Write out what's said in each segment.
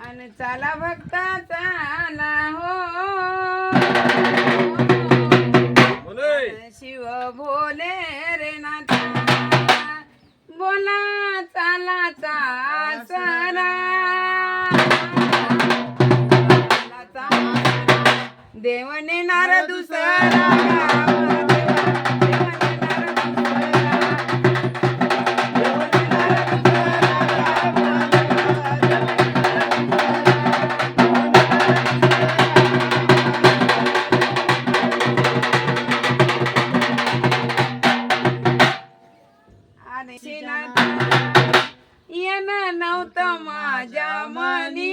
आणि चला भक्ता चाला हो शिव भोले रे नाथा बोला चालाचा सरा देवने नार दुसरा येन नव्हतं माझ्या मनी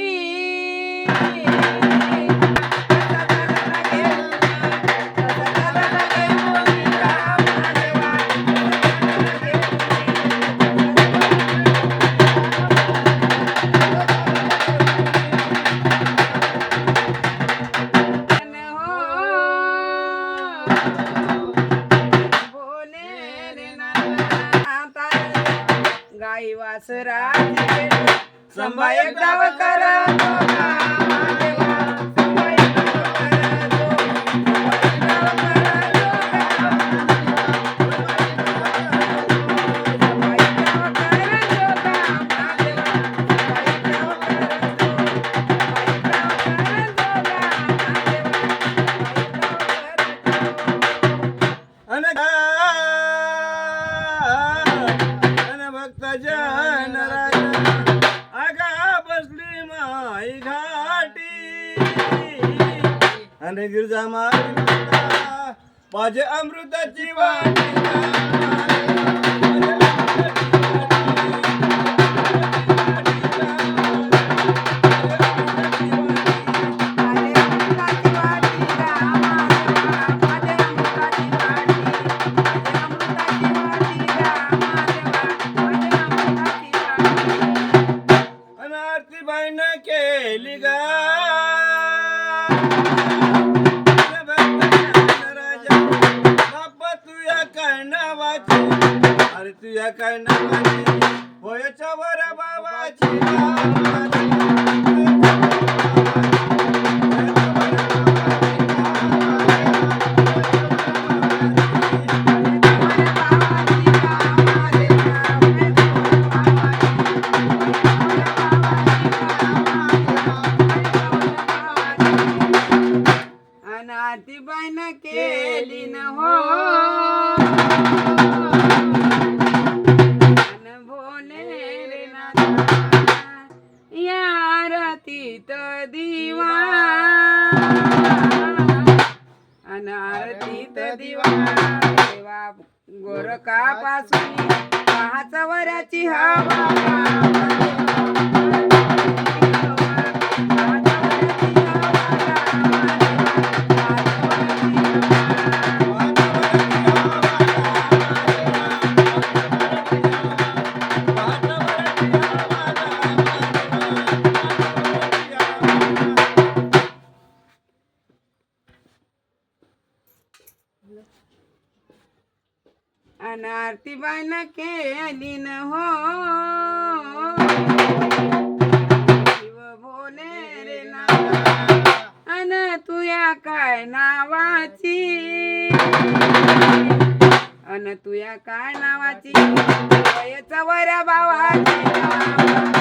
गाई वासरा संभा एकदा करतो जन राजा आगा बसली माई घाटी आणि गिरजा मारी माझे अमृताची वाटी बाईन केली गा राजा बाप्पा तुया काय नावाची अरे तुया काय नावाची होयच्या वर बाबाची अनाती बाईन केली न हो भोले रे नाथा या आरतीत दिवा अनारतीत दिवा देवा गोरखापासून पाच वराची हवा अनारती बाईन केली न हो शिव भोले रे नाथा अन तुया काय नावाची अन तुया काय नावाची वयचा वऱ्या भावाची